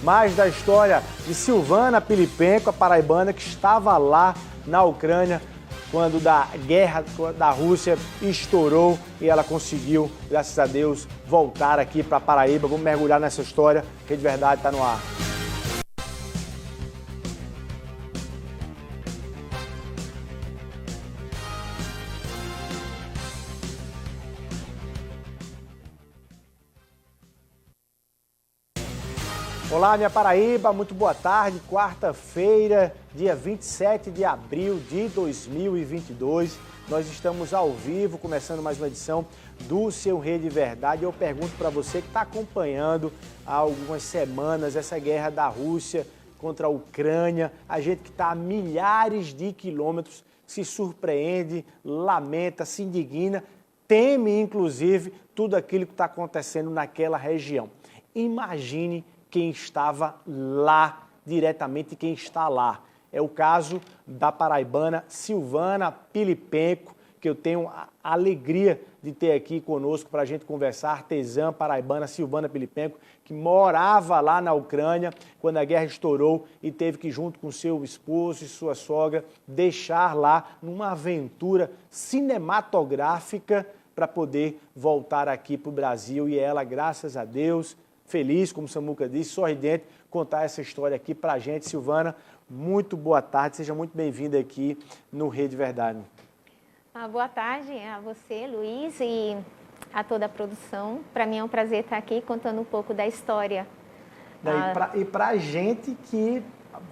mais da história de Silvana Pilipenko, a paraibana que estava lá na Ucrânia quando a guerra da Rússia estourou e ela conseguiu, graças a Deus, voltar aqui para Paraíba. Vamos mergulhar nessa história que de verdade está no ar. Olá, minha Paraíba, muito boa tarde. Quarta-feira, dia 27 de abril de 2022. Nós estamos ao vivo, começando mais uma edição do Seu Rede Verdade. Eu pergunto para você que está acompanhando há algumas semanas essa guerra da Rússia contra a Ucrânia, a gente que está a milhares de quilômetros, se surpreende, lamenta, se indigna, teme inclusive tudo aquilo que está acontecendo naquela região. Imagine quem estava lá, diretamente quem está lá. É o caso da paraibana Silvana Pilipenko, que eu tenho a alegria de ter aqui conosco para a gente conversar, artesã paraibana Silvana Pilipenko, que morava lá na Ucrânia quando a guerra estourou e teve que, junto com seu esposo e sua sogra, deixar lá numa aventura cinematográfica para poder voltar aqui para o Brasil. E ela, graças a Deus, feliz, como o Samuca disse, sorridente, contar essa história aqui pra gente. Silvana, muito boa tarde, seja muito bem-vinda aqui no Rede Verdade. Boa tarde a você, Luiz, e a toda a produção. Para mim é um prazer estar aqui contando um pouco da história. E pra gente que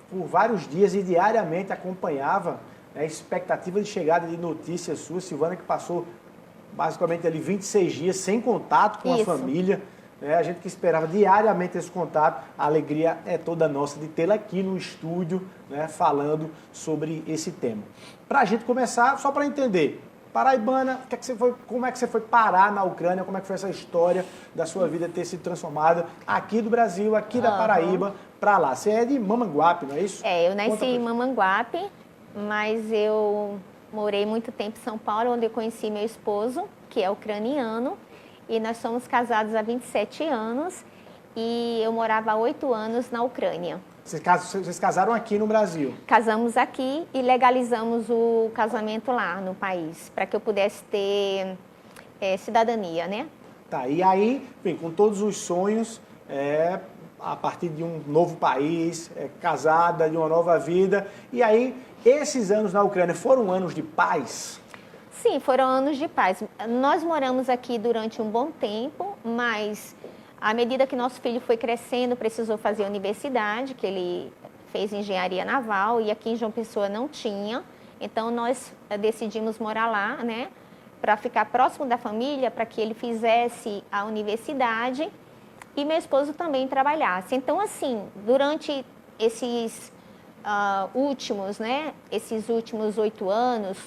por vários dias e diariamente acompanhava a expectativa de chegada de notícias suas, Silvana, que passou basicamente ali 26 dias sem contato com a família. A gente que esperava diariamente esse contato, a alegria é toda nossa de tê-la aqui no estúdio, falando sobre esse tema. Para a gente começar, só para entender, paraibana, como é que você foi parar na Ucrânia, como é que foi essa história da sua vida ter sido transformada aqui do Brasil, aqui da Paraíba, para lá? Você é de Mamanguape, não é isso? Eu nasci em Mamanguape, mas eu morei muito tempo em São Paulo, onde eu conheci meu esposo, que é ucraniano. E nós somos casados há 27 anos e eu morava há 8 anos na Ucrânia. Vocês casaram aqui no Brasil? Casamos aqui e legalizamos o casamento lá no país, para que eu pudesse ter cidadania, né? Tá, e aí, bem, com todos os sonhos, a partir de um novo país, casada, de uma nova vida. E aí, esses anos na Ucrânia foram anos de paz? Sim, foram anos de paz. Nós moramos aqui durante um bom tempo, mas à medida que nosso filho foi crescendo, precisou fazer universidade, que ele fez engenharia naval e aqui em João Pessoa não tinha. Então nós decidimos morar lá, para ficar próximo da família, para que ele fizesse a universidade e meu esposo também trabalhasse. Então, assim, durante esses últimos 8 anos,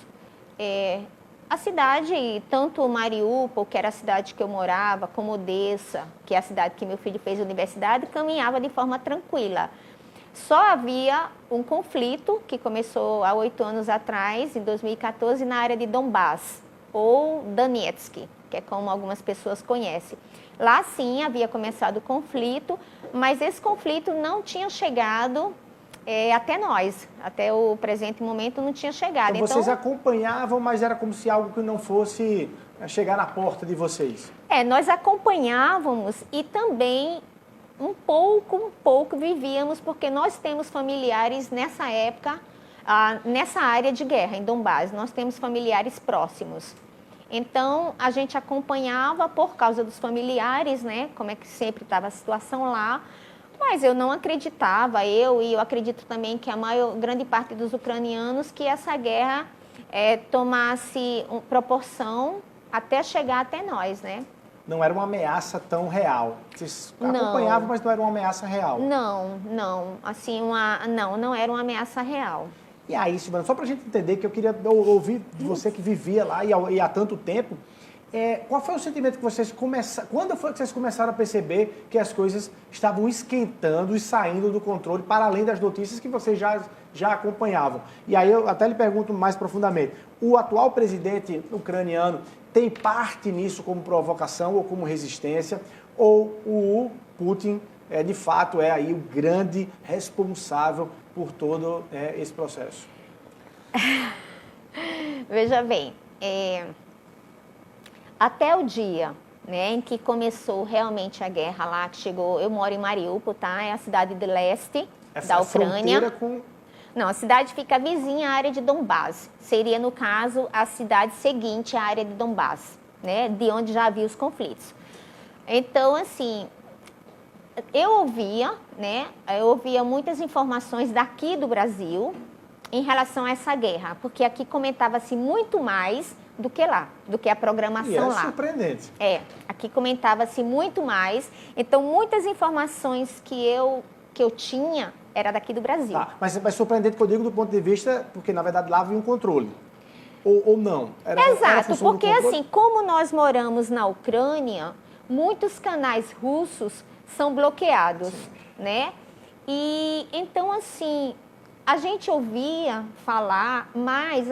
a cidade, tanto Mariúpol, que era a cidade que eu morava, como Odessa, que é a cidade que meu filho fez a universidade, caminhava de forma tranquila. Só havia um conflito que começou há 8 anos atrás, em 2014, na área de Donbass, ou Donetsk, que é como algumas pessoas conhecem. Lá sim havia começado o conflito, mas esse conflito não tinha chegado até nós, até o presente momento não tinha chegado. Então vocês acompanhavam, mas era como se algo que não fosse chegar na porta de vocês. Nós acompanhávamos e também um pouco vivíamos, porque nós temos familiares nessa época, nessa área de guerra, em Donbass, nós temos familiares próximos. Então, a gente acompanhava por causa dos familiares, como é que sempre estava a situação lá. Mas eu não acreditava, e eu acredito também que grande parte dos ucranianos, que essa guerra tomasse proporção até chegar até nós, Não era uma ameaça tão real. Vocês acompanhavam, mas não era uma ameaça real. Não. Assim, não era uma ameaça real. E aí, Silvana, só para a gente entender, que eu queria ouvir de você que vivia lá e há tanto tempo, qual foi o sentimento que vocês começaram... Quando foi que vocês começaram a perceber que as coisas estavam esquentando e saindo do controle, para além das notícias que vocês já acompanhavam? E aí eu até lhe pergunto mais profundamente, o atual presidente ucraniano tem parte nisso como provocação ou como resistência? Ou o Putin de fato é aí o grande responsável por todo esse processo? Veja bem, até o dia, né, em que começou realmente a guerra lá, que chegou, eu moro em Mariupol, tá? É a cidade de leste da Ucrânia. Não, a cidade fica vizinha à área de Donbás. Seria, no caso, a cidade seguinte à área de Donbás, né? De onde já havia os conflitos. Então, assim, eu ouvia muitas informações daqui do Brasil em relação a essa guerra, porque aqui comentava-se muito mais do que lá, do que a programação lá. É surpreendente. Aqui comentava-se muito mais. Então, muitas informações que eu tinha era daqui do Brasil. Tá, mas surpreendente que eu digo do ponto de vista, porque na verdade lá havia um controle. Ou não? Exato, porque assim, como nós moramos na Ucrânia, muitos canais russos são bloqueados, né? E então, assim, a gente ouvia falar, mas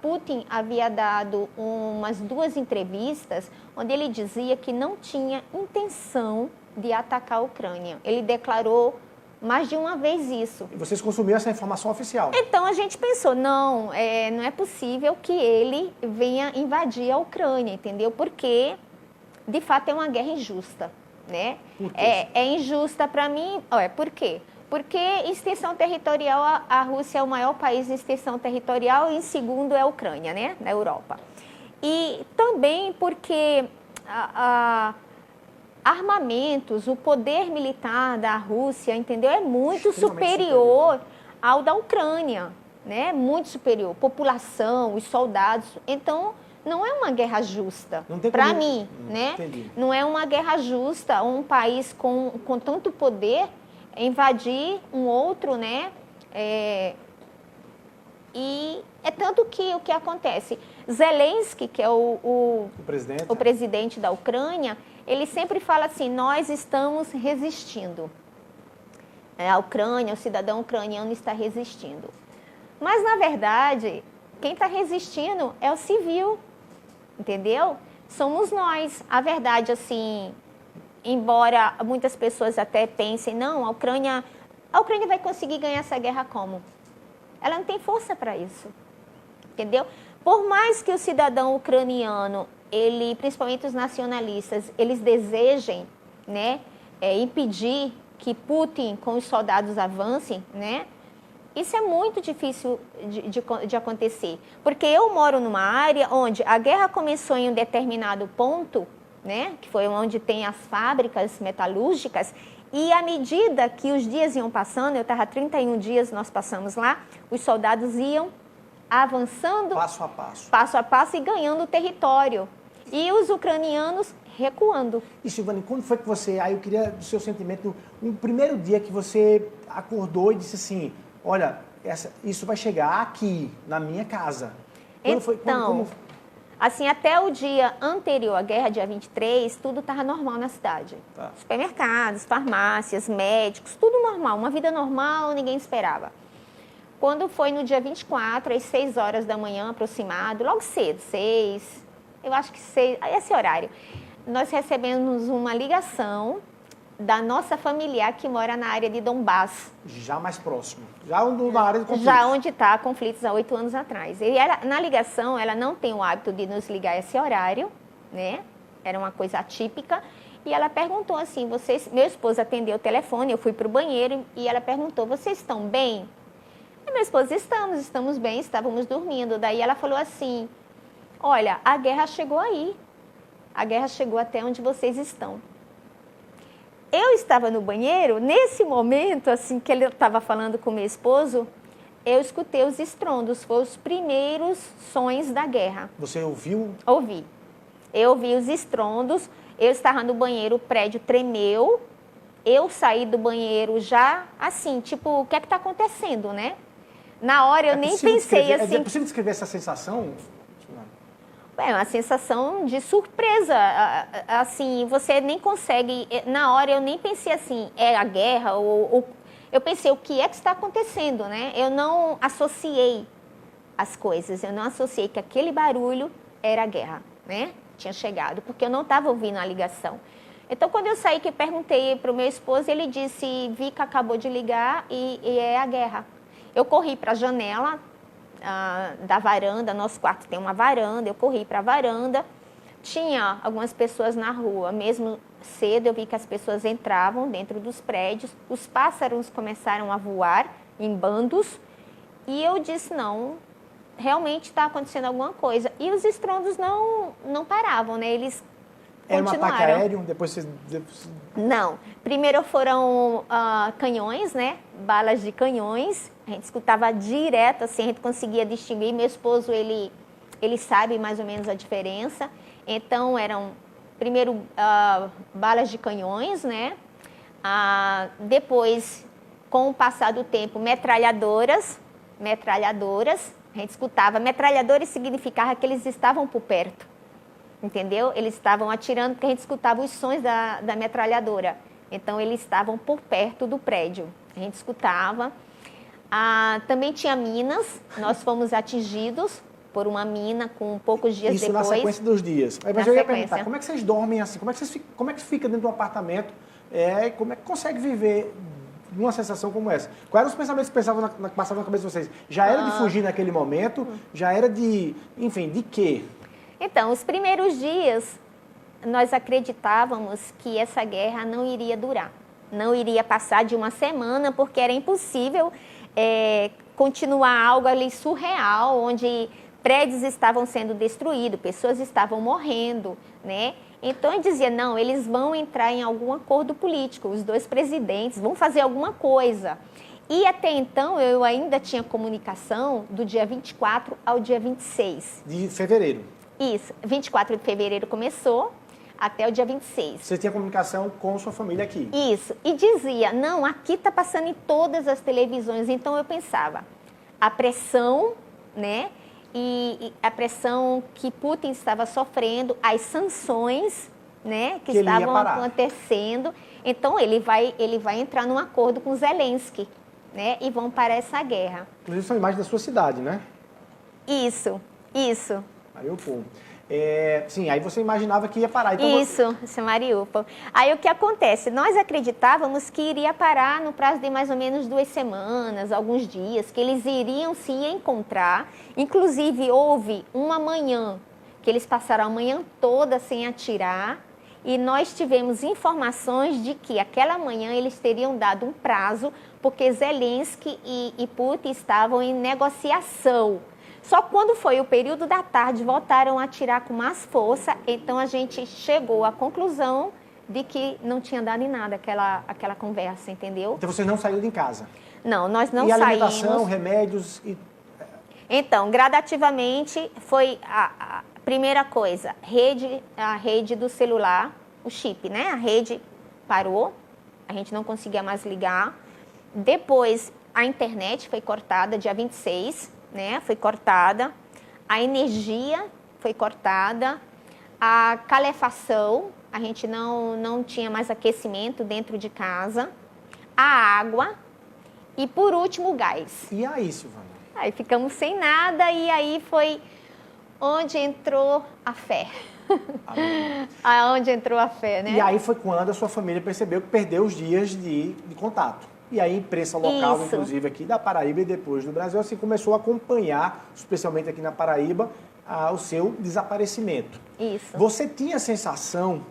Putin havia dado umas 2 entrevistas onde ele dizia que não tinha intenção de atacar a Ucrânia. Ele declarou mais de uma vez isso. E vocês consumiram essa informação oficial? Então a gente pensou, não é possível que ele venha invadir a Ucrânia, entendeu? Porque, de fato, é uma guerra injusta, né? Por quê? É injusta para mim, por quê? Porque extensão territorial, a Rússia é o maior país em extensão territorial e em segundo é a Ucrânia, né? Na Europa. E também porque armamentos, o poder militar da Rússia, entendeu? É muito superior ao da Ucrânia, né? Muito superior. População, os soldados. Então, não é uma guerra justa. Para mim, né? Entendi. Não é uma guerra justa um país com tanto poder invadir um outro, né? E é tanto que o que acontece. Zelensky, que é o presidente da Ucrânia, ele sempre fala assim, nós estamos resistindo. A Ucrânia, o cidadão ucraniano está resistindo. Mas, na verdade, quem está resistindo é o civil, entendeu? Somos nós. A verdade, assim, embora muitas pessoas até pensem, não, a Ucrânia vai conseguir ganhar essa guerra como? Ela não tem força para isso, entendeu? Por mais que o cidadão ucraniano, principalmente os nacionalistas, eles desejem, né, impedir que Putin com os soldados avancem, né? Isso é muito difícil de acontecer, porque eu moro numa área onde a guerra começou em um determinado ponto, né, que foi onde tem as fábricas metalúrgicas, e à medida que os dias iam passando, eu estava 31 dias, nós passamos lá, os soldados iam avançando passo a passo e ganhando território. E os ucranianos recuando. E, Silvane, quando foi que você... Aí eu queria do seu sentimento, no primeiro dia que você acordou e disse assim, olha, isso vai chegar aqui, na minha casa. Então, assim, até o dia anterior à guerra, dia 23, tudo estava normal na cidade. Tá. Supermercados, farmácias, médicos, tudo normal. Uma vida normal, ninguém esperava. Quando foi no dia 24, às 6 horas da manhã, aproximado, logo cedo, 6, eu acho que 6, esse horário, nós recebemos uma ligação da nossa familiar que mora na área de Donbás. Já mais próximo, já na área de conflitos. Já onde está conflitos há 8 anos atrás. E na ligação, ela não tem o hábito de nos ligar esse horário, né? Era uma coisa atípica. E ela perguntou assim, meu esposo atendeu o telefone, eu fui para o banheiro e ela perguntou, vocês estão bem? E meu esposo, estamos bem, estávamos dormindo. Daí ela falou assim, olha, a guerra chegou aí. A guerra chegou até onde vocês estão. Eu estava no banheiro, nesse momento, assim, que ele estava falando com meu esposo, eu escutei os estrondos, foram os primeiros sons da guerra. Você ouviu? Ouvi. Eu ouvi os estrondos, eu estava no banheiro, o prédio tremeu, eu saí do banheiro já, assim, tipo, o que é que está acontecendo, né? Na hora eu nem pensei assim... É possível descrever essa sensação? É uma sensação de surpresa, assim, você nem consegue, na hora eu nem pensei assim, é a guerra, ou eu pensei, o que é que está acontecendo, né? Eu não associei as coisas, eu não associei que aquele barulho era a guerra, né? Tinha chegado, porque eu não estava ouvindo a ligação. Então, quando eu saí, que perguntei para o meu esposo, ele disse, Vika acabou de ligar e é a guerra. Eu corri para a janela da varanda, nosso quarto tem uma varanda, eu corri para a varanda, tinha algumas pessoas na rua, mesmo cedo eu vi que as pessoas entravam dentro dos prédios, os pássaros começaram a voar em bandos e eu disse, não, realmente está acontecendo alguma coisa. E os estrondos não paravam, né? Eles Era um continuaram. ataque aéreo, depois vocês... Não. Primeiro foram canhões, né? Balas de canhões. A gente escutava direto, assim, a gente conseguia distinguir. Meu esposo, ele sabe mais ou menos a diferença. Então, eram, primeiro, balas de canhões, né? Depois, com o passar do tempo, metralhadoras. A gente escutava. Metralhadores significava que eles estavam por perto. Entendeu? Eles estavam atirando porque a gente escutava os sons da metralhadora. Então, eles estavam por perto do prédio. A gente escutava. Também tinha minas. Nós fomos atingidos por uma mina com poucos dias Isso depois. na sequência dos dias. Mas eu ia perguntar, como é que vocês dormem assim? Como é que fica dentro de um apartamento? Como é que consegue viver numa sensação como essa? Quais eram os pensamentos que passavam na cabeça de vocês? Já era de fugir naquele momento? Já era de, enfim, de quê? Então, os primeiros dias, nós acreditávamos que essa guerra não iria durar. Não iria passar de uma semana, porque era impossível continuar algo ali surreal, onde prédios estavam sendo destruídos, pessoas estavam morrendo, né? Então, eu dizia, não, eles vão entrar em algum acordo político, os dois presidentes vão fazer alguma coisa. E até então, eu ainda tinha comunicação do dia 24 ao dia 26. De fevereiro. Isso, 24 de fevereiro começou, até o dia 26. Você tinha comunicação com sua família aqui? Isso, e dizia, não, aqui está passando em todas as televisões. Então eu pensava, a pressão, né, e a pressão que Putin estava sofrendo, as sanções, né, que estavam acontecendo. Então ele vai entrar num acordo com Zelensky, né, e vão parar essa guerra. Inclusive são imagens da sua cidade, né? Isso. Mariupol. Sim, aí você imaginava que ia parar. Então Isso, Mariupol. Aí o que acontece? Nós acreditávamos que iria parar no prazo de mais ou menos 2 semanas, alguns dias, que eles iriam se encontrar. Inclusive, houve uma manhã que eles passaram a manhã toda sem atirar. E nós tivemos informações de que aquela manhã eles teriam dado um prazo, porque Zelensky e Putin estavam em negociação. Só quando foi o período da tarde, voltaram a atirar com mais força, então a gente chegou à conclusão de que não tinha dado em nada aquela conversa, entendeu? Então você não saiu de casa? Não, nós não saímos. E saímos. alimentação, remédios? Então, gradativamente, foi a primeira coisa, a rede do celular, o chip, né? A rede parou, a gente não conseguia mais ligar. Depois, a internet foi cortada, dia 26, né, foi cortada, a energia foi cortada, a calefação, a gente não tinha mais aquecimento dentro de casa, a água e, por último, o gás. E aí, Silvana? Aí ficamos sem nada e aí foi onde entrou a fé. Onde entrou a fé, né? E aí foi quando a sua família percebeu que perdeu os dias de contato. E aí a imprensa local, inclusive aqui da Paraíba e depois do Brasil, assim, começou a acompanhar, especialmente aqui na Paraíba, o seu desaparecimento. Isso. Você tinha a sensação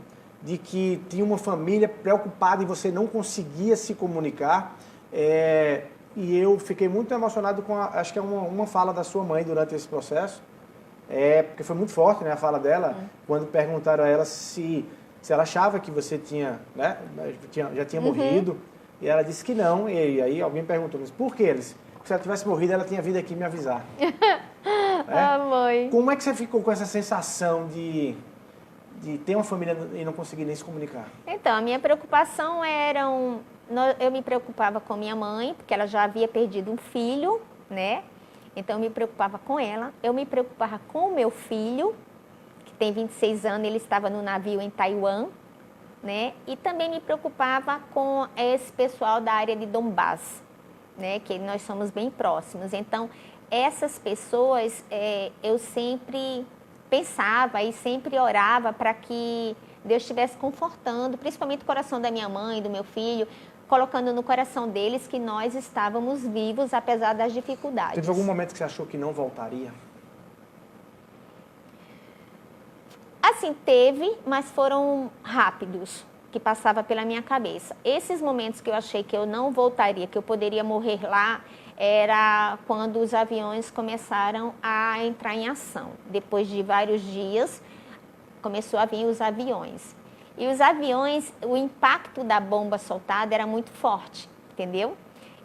de que tinha uma família preocupada e você não conseguia se comunicar? E eu fiquei muito emocionado com, acho que é uma fala da sua mãe durante esse processo, porque foi muito forte, né, a fala dela, quando perguntaram a ela se ela achava que você tinha, né, já tinha morrido. E ela disse que não, e aí alguém perguntou, mas por que? Se ela tivesse morrido, ela tinha vindo aqui me avisar. Mãe. Como é que você ficou com essa sensação de ter uma família e não conseguir nem se comunicar? Então, a minha preocupação eu me preocupava com minha mãe, porque ela já havia perdido um filho, né? Então, eu me preocupava com ela. Eu me preocupava com o meu filho, que tem 26 anos, ele estava no navio em Taiwan, né? E também me preocupava com esse pessoal da área de Donbass, né? Que nós somos bem próximos. Então, essas pessoas, eu sempre pensava e sempre orava para que Deus estivesse confortando, principalmente o coração da minha mãe, do meu filho, colocando no coração deles que nós estávamos vivos, apesar das dificuldades. Teve algum momento que você achou que não voltaria? Assim, teve, mas foram rápidos, que passava pela minha cabeça. Esses momentos que eu achei que eu não voltaria, que eu poderia morrer lá, era quando os aviões começaram a entrar em ação. Depois de vários dias, começou a vir os aviões. E os aviões, o impacto da bomba soltada era muito forte, entendeu?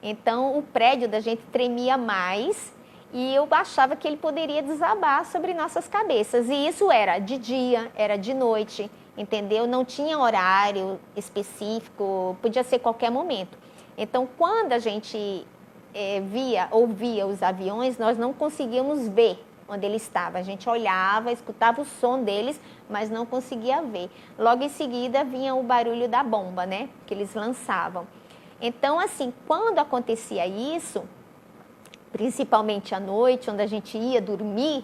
Então, o prédio da gente tremia mais e eu achava que ele poderia desabar sobre nossas cabeças. E isso era de dia, era de noite, entendeu? Não tinha horário específico, podia ser qualquer momento. Então, quando a gente ouvia os aviões, nós não conseguíamos ver onde ele estava. A gente olhava, escutava o som deles, mas não conseguia ver. Logo em seguida vinha o barulho da bomba, né? Que eles lançavam. Então, assim, quando acontecia isso, principalmente à noite, onde a gente ia dormir,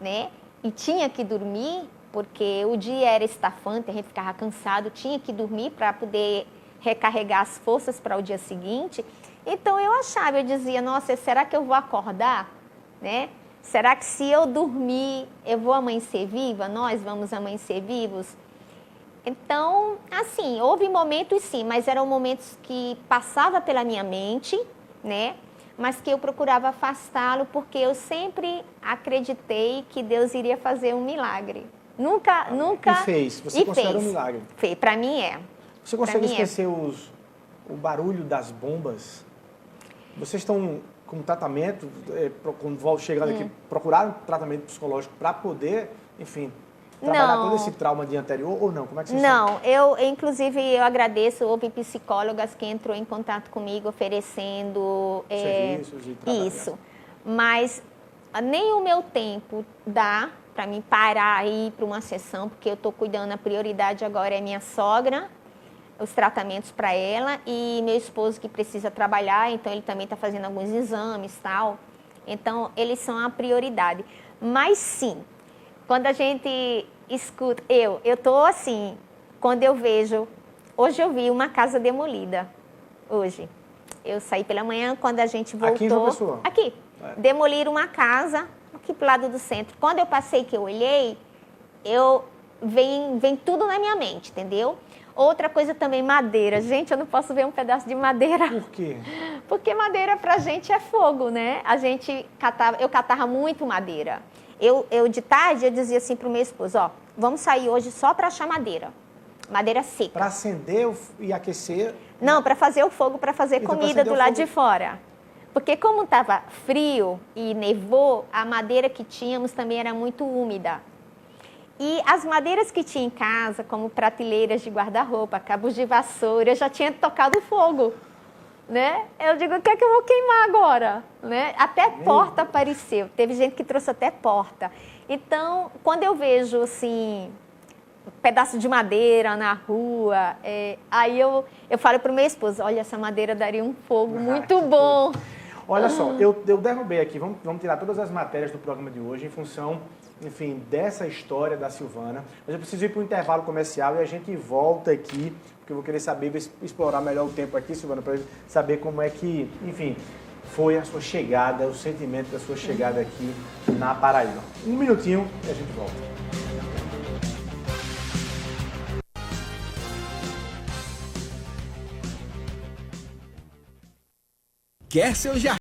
né? E tinha que dormir, porque o dia era estafante, a gente ficava cansado, tinha que dormir para poder recarregar as forças para o dia seguinte. Então, eu dizia, nossa, será que eu vou acordar, né? Será que se eu dormir, eu vou amanhecer viva? Nós vamos amanhecer vivos? Então, assim, houve momentos sim, mas eram momentos que passava pela minha mente, né? Mas que eu procurava afastá-lo, porque eu sempre acreditei que Deus iria fazer um milagre. Nunca... E fez. Você considera um milagre? Fez, para mim é. Você consegue esquecer o barulho das bombas? Vocês estão com tratamento, quando chegando aqui, procuraram tratamento psicológico para poder, enfim, trabalhar todo esse trauma de anterior ou não? Como é que vocês Não, inclusive, eu agradeço, houve psicólogas que entrou em contato comigo oferecendo serviços e tratamento. Isso, mas nem o meu tempo dá para mim parar e ir para uma sessão, porque eu estou cuidando, a prioridade agora é minha sogra, os tratamentos para ela, e meu esposo que precisa trabalhar, então ele também está fazendo alguns exames e tal. Então, eles são a prioridade. Mas sim, quando a gente escuta, eu estou assim, quando eu vejo, hoje eu vi uma casa demolida, hoje. Eu saí pela manhã, quando a gente voltou... Aqui em João Pessoa? Aqui. Demoliram uma casa, aqui pro lado do centro. Quando eu passei, que eu olhei, vem tudo na minha mente, entendeu? Outra coisa também, madeira. Gente, eu não posso ver um pedaço de madeira. Por quê? Porque madeira pra gente é fogo, né? Eu catava muito madeira. Eu de tarde, eu dizia assim pro meu esposo, ó, vamos sair hoje só para achar madeira. Madeira seca. Para acender e aquecer? Não, para fazer o fogo, para fazer comida do lado de fora. Porque como estava frio e nevou, a madeira que tínhamos também era muito úmida. E as madeiras que tinha em casa, como prateleiras de guarda-roupa, cabos de vassoura, eu já tinha tocado fogo, né? Eu digo, o que é que eu vou queimar agora? Né? Até porta apareceu, teve gente que trouxe até porta. Então, quando eu vejo, assim, um pedaço de madeira na rua, aí eu falo para o meu esposo, olha, essa madeira daria um fogo muito bom. Olha só, eu derrubei aqui, vamos tirar todas as matérias do programa de hoje em função, enfim, dessa história da Silvana. Mas eu preciso ir para o intervalo comercial e a gente volta aqui, porque eu vou querer saber, explorar melhor o tempo aqui, Silvana, para saber como é que, enfim, foi a sua chegada, o sentimento da sua chegada aqui na Paraíba. Um minutinho e a gente volta. Quer seu jardim